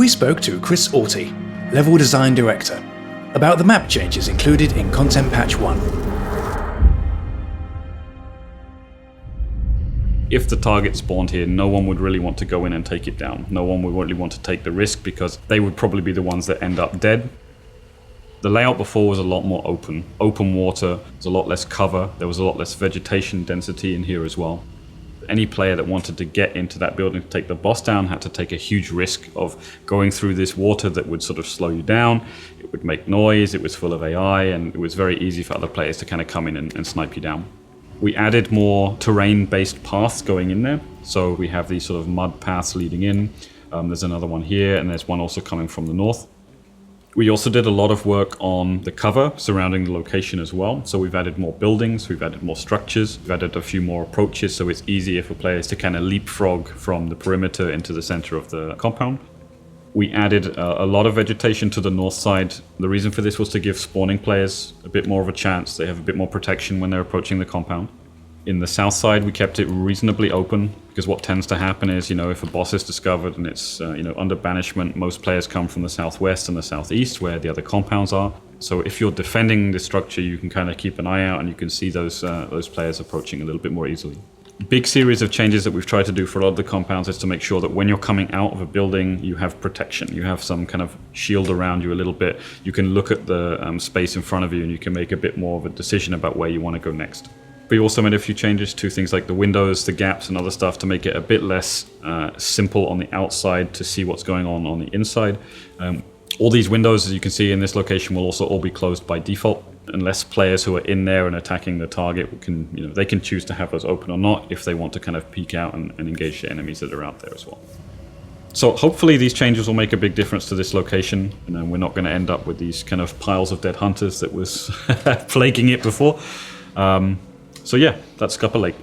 we spoke to Chris Auty, Level Design Director, about the map changes included in Content Patch 1. If the target spawned here, no one would really want to go in and take it down. No one would really want to take the risk because they would probably be the ones that end up dead. The layout before was a lot more open. Open water, there was a lot less cover, there was a lot less vegetation density in here as well. Any player that wanted to get into that building to take the boss down had to take a huge risk of going through this water that would sort of slow you down. It would make noise, it was full of AI, and it was very easy for other players to kind of come in and snipe you down. We added more terrain-based paths going in there. So we have these sort of mud paths leading in. There's another one here, and there's one also coming from the north. We also did a lot of work on the cover surrounding the location as well. So we've added more buildings, we've added more structures, we've added a few more approaches, so it's easier for players to kind of leapfrog from the perimeter into the center of the compound. We added a lot of vegetation to the north side. The reason for this was to give spawning players a bit more of a chance. They have a bit more protection when they're approaching the compound. In the south side, we kept it reasonably open because what tends to happen is, if a boss is discovered and it's, under banishment, most players come from the southwest and the southeast where the other compounds are. So if you're defending the structure, you can kind of keep an eye out and you can see those players approaching a little bit more easily. Big series of changes that we've tried to do for a lot of the compounds is to make sure that when you're coming out of a building, you have protection. You have some kind of shield around you a little bit. You can look at the space in front of you and you can make a bit more of a decision about where you want to go next. We also made a few changes to things like the windows, the gaps and other stuff to make it a bit less simple on the outside to see what's going on the inside. All these windows, as you can see in this location, will also all be closed by default. Unless players who are in there and attacking the target they can choose to have those open or not if they want to kind of peek out and engage the enemies that are out there as well. So hopefully these changes will make a big difference to this location, and then we're not going to end up with these kind of piles of dead hunters that was plaguing it before. So yeah, that's Scupper Lake.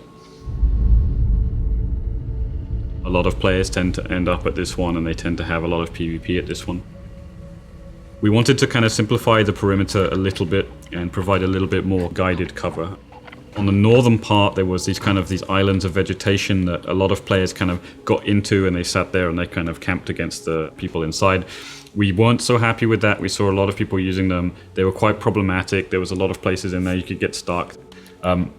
A lot of players tend to end up at this one, and they tend to have a lot of PvP at this one. We wanted to kind of simplify the perimeter a little bit and provide a little bit more guided cover. On the northern part, there was these islands of vegetation that a lot of players kind of got into, and they sat there and they kind of camped against the people inside. We weren't so happy with that. We saw a lot of people using them. They were quite problematic. There was a lot of places in there you could get stuck.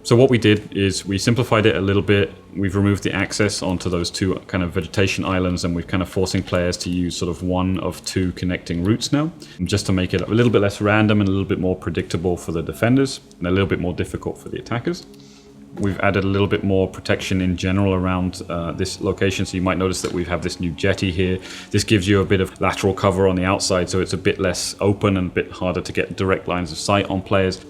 So what we did is we simplified it a little bit. We've removed the access onto those two kind of vegetation islands, and we're kind of forcing players to use sort of one of two connecting routes now, just to make it a little bit less random and a little bit more predictable for the defenders and a little bit more difficult for the attackers. We've added a little bit more protection in general around this location. So you might notice that we have this new jetty here. This gives you a bit of lateral cover on the outside, so it's a bit less open and a bit harder to get direct lines of sight on players.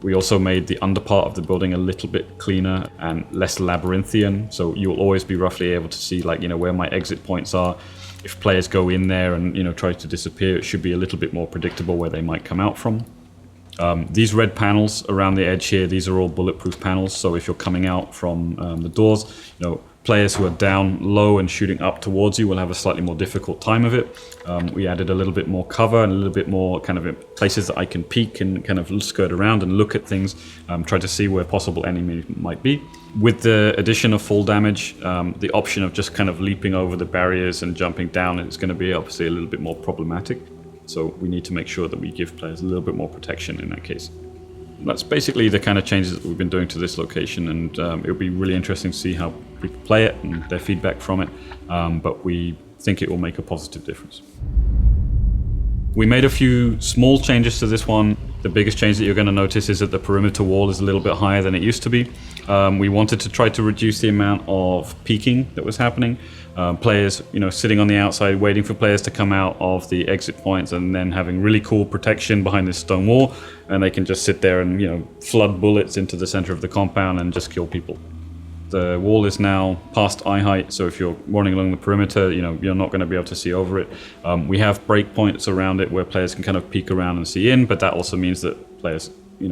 We also made the underpart of the building a little bit cleaner and less labyrinthian, so you'll always be roughly able to see where my exit points are. If players go in there and try to disappear, it should be a little bit more predictable where they might come out from. These red panels around the edge here, these are all bulletproof panels, so if you're coming out from the doors, players who are down low and shooting up towards you will have a slightly more difficult time of it. We added a little bit more cover and a little bit more kind of places that I can peek and kind of skirt around and look at things, try to see where possible enemy might be. With the addition of full damage, the option of just kind of leaping over the barriers and jumping down is going to be obviously a little bit more problematic. So we need to make sure that we give players a little bit more protection in that case. That's basically the kind of changes that we've been doing to this location, and it'll be really interesting to see how people play it and their feedback from it, but we think it will make a positive difference. We made a few small changes to this one. The biggest change that you're going to notice is that the perimeter wall is a little bit higher than it used to be. We wanted to try to reduce the amount of peeking that was happening. Players, sitting on the outside waiting for players to come out of the exit points and then having really cool protection behind this stone wall, and they can just sit there and flood bullets into the center of the compound and just kill people. The wall is now past eye height, so if you're running along the perimeter, you're not going to be able to see over it. We have breakpoints around it where players can kind of peek around and see in, but that also means that players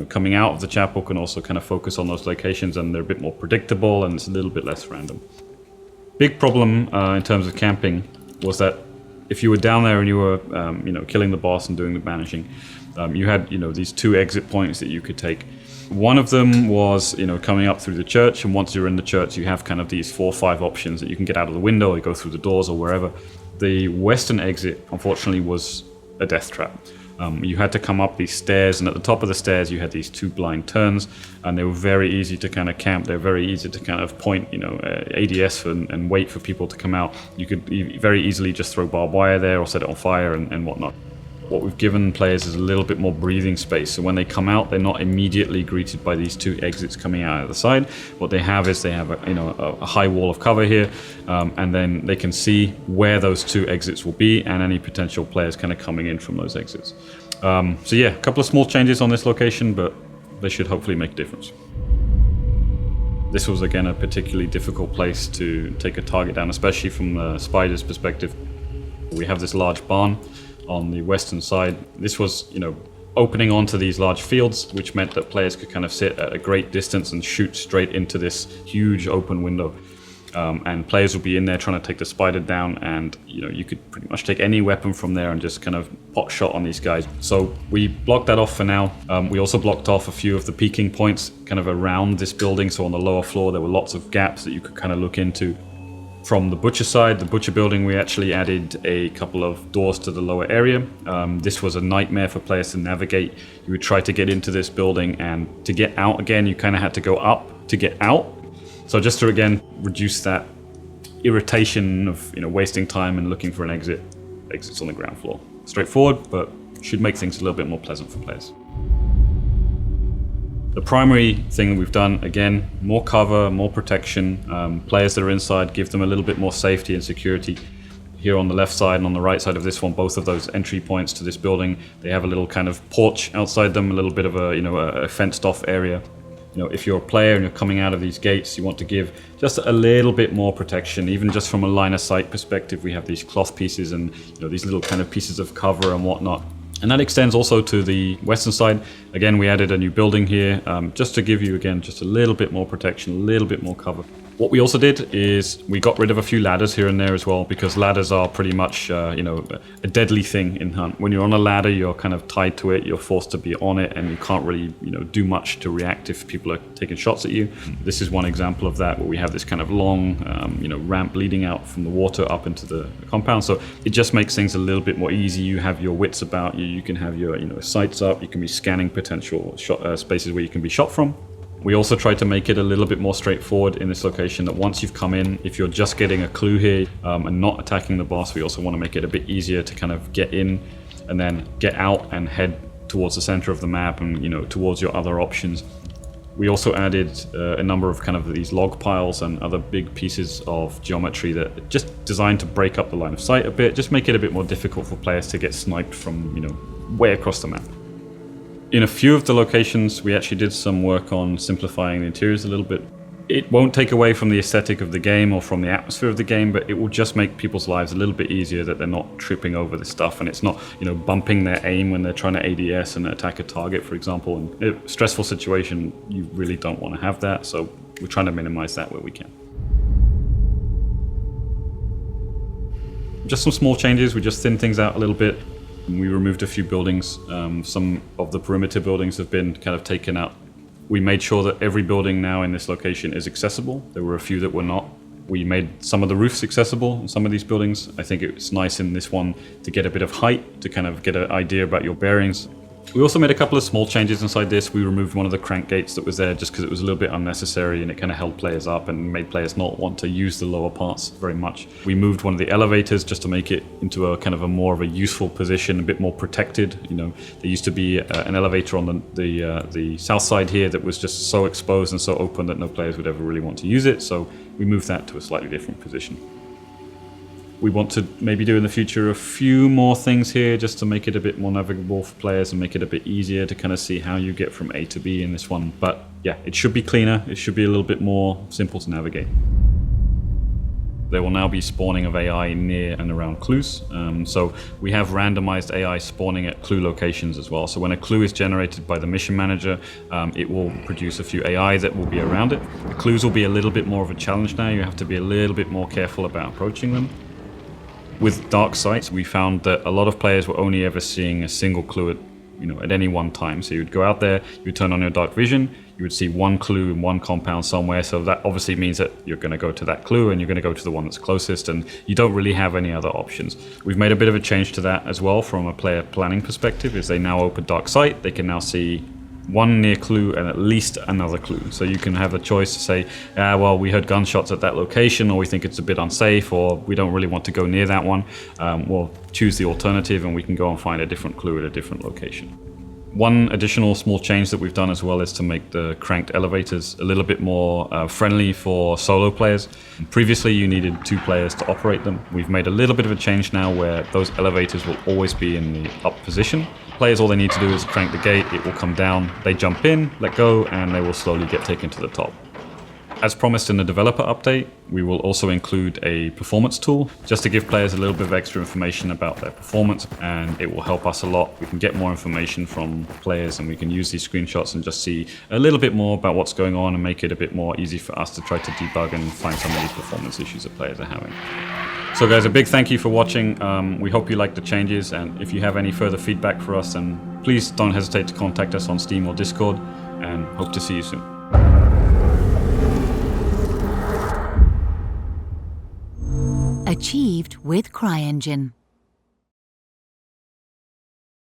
coming out of the chapel can also kind of focus on those locations, and they're a bit more predictable and it's a little bit less random. Big problem in terms of camping was that if you were down there and you were killing the boss and doing the banishing, you had these two exit points that you could take. One of them was coming up through the church, and once you're in the church you have kind of these 4 or 5 options that you can get out of the window or go through the doors or wherever. The western exit, unfortunately, was a death trap. You had to come up these stairs, and at the top of the stairs you had these 2 blind turns, and they were very easy to kind of camp. They're very easy to kind of point, ADS and wait for people to come out. You could very easily just throw barbed wire there or set it on fire and whatnot. What we've given players is a little bit more breathing space, so when they come out, they're not immediately greeted by these 2 exits coming out of the side. What they have is a high wall of cover here, and then they can see where those 2 exits will be and any potential players kind of coming in from those exits. So yeah, a couple of small changes on this location, but they should hopefully make a difference. This was again a particularly difficult place to take a target down, especially from the spider's perspective. We have this large barn on the western side. This was, opening onto these large fields, which meant that players could kind of sit at a great distance and shoot straight into this huge open window. And players would be in there trying to take the spider down, and you could pretty much take any weapon from there and just kind of pot shot on these guys. So we blocked that off for now. We also blocked off a few of the peaking points kind of around this building. So on the lower floor there were lots of gaps that you could kind of look into. From the butcher side, the butcher building, we actually added a couple of doors to the lower area. This was a nightmare for players to navigate. You would try to get into this building, and to get out again, you kind of had to go up to get out. So just to again reduce that irritation of wasting time and looking for an exits on the ground floor. Straightforward, but should make things a little bit more pleasant for players. The primary thing that we've done, again, more cover, more protection. Players that are inside, give them a little bit more safety and security. Here on the left side and on the right side of this one, both of those entry points to this building, they have a little kind of porch outside them, a little bit of a fenced off area. If you're a player and you're coming out of these gates, you want to give just a little bit more protection, even just from a line of sight perspective. We have these cloth pieces and these little kind of pieces of cover and whatnot. And that extends also to the western side. Again, we added a new building here, just to give you, again, just a little bit more protection, a little bit more cover. What we also did is we got rid of a few ladders here and there as well, because ladders are pretty much, a deadly thing in Hunt. When you're on a ladder, you're kind of tied to it, you're forced to be on it, and you can't really, do much to react if people are taking shots at you. This is one example of that, where we have this kind of long, ramp leading out from the water up into the compound. So it just makes things a little bit more easy. You have your wits about you. You can have your, sights up. You can be scanning potential shot, spaces where you can be shot from. We also tried to make it a little bit more straightforward in this location, that once you've come in, if you're just getting a clue here and not attacking the boss, we also want to make it a bit easier to kind of get in and then get out and head towards the center of the map and towards your other options. We also added a number of kind of these log piles and other big pieces of geometry that are just designed to break up the line of sight a bit, just make it a bit more difficult for players to get sniped from way across the map. In a few of the locations, we actually did some work on simplifying the interiors a little bit. It won't take away from the aesthetic of the game or from the atmosphere of the game, but it will just make people's lives a little bit easier, that they're not tripping over this stuff, and it's not, bumping their aim when they're trying to ADS and attack a target, for example. And in a stressful situation, you really don't want to have that, so we're trying to minimize that where we can. Just some small changes. We just thinned things out a little bit. We removed a few buildings. Some of the perimeter buildings have been kind of taken out. We made sure that every building now in this location is accessible. There were a few that were not. We made some of the roofs accessible in some of these buildings. I think it's nice in this one to get a bit of height, to kind of get an idea about your bearings. We also made a couple of small changes inside this. We removed one of the crank gates that was there just because it was a little bit unnecessary, and it kind of held players up and made players not want to use the lower parts very much. We moved one of the elevators just to make it into a kind of a more of a useful position, a bit more protected. There used to be an elevator on the south side here that was just so exposed and so open that no players would ever really want to use it. So we moved that to a slightly different position. We want to maybe do in the future a few more things here just to make it a bit more navigable for players and make it a bit easier to kind of see how you get from A to B in this one. But yeah, it should be cleaner. It should be a little bit more simple to navigate. There will now be spawning of AI near and around clues. So we have randomized AI spawning at clue locations as well. So when a clue is generated by the mission manager, it will produce a few AI that will be around it. The clues will be a little bit more of a challenge now. You have to be a little bit more careful about approaching them. With dark sights, we found that a lot of players were only ever seeing a single clue at any one time. So you'd go out there, you'd turn on your dark vision, you would see one clue in one compound somewhere. So that obviously means that you're going to go to that clue and you're going to go to the one that's closest, and you don't really have any other options. We've made a bit of a change to that as well from a player planning perspective. Is they now open Dark Sight, they can now see one near clue and at least another clue. So you can have a choice to say, well, we heard gunshots at that location, or we think it's a bit unsafe, or we don't really want to go near that one. We'll choose the alternative and we can go and find a different clue at a different location. One additional small change that we've done as well is to make the cranked elevators a little bit more friendly for solo players. Previously, you needed 2 players to operate them. We've made a little bit of a change now where those elevators will always be in the up position. Players, all they need to do is crank the gate, it will come down, they jump in, let go, and they will slowly get taken to the top. As promised in the developer update, we will also include a performance tool just to give players a little bit of extra information about their performance, and it will help us a lot. We can get more information from players and we can use these screenshots and just see a little bit more about what's going on and make it a bit more easy for us to try to debug and find some of these performance issues that players are having. So guys, a big thank you for watching. We hope you liked the changes, and if you have any further feedback for us, then please don't hesitate to contact us on Steam or Discord, and hope to see you soon. Achieved with CryEngine.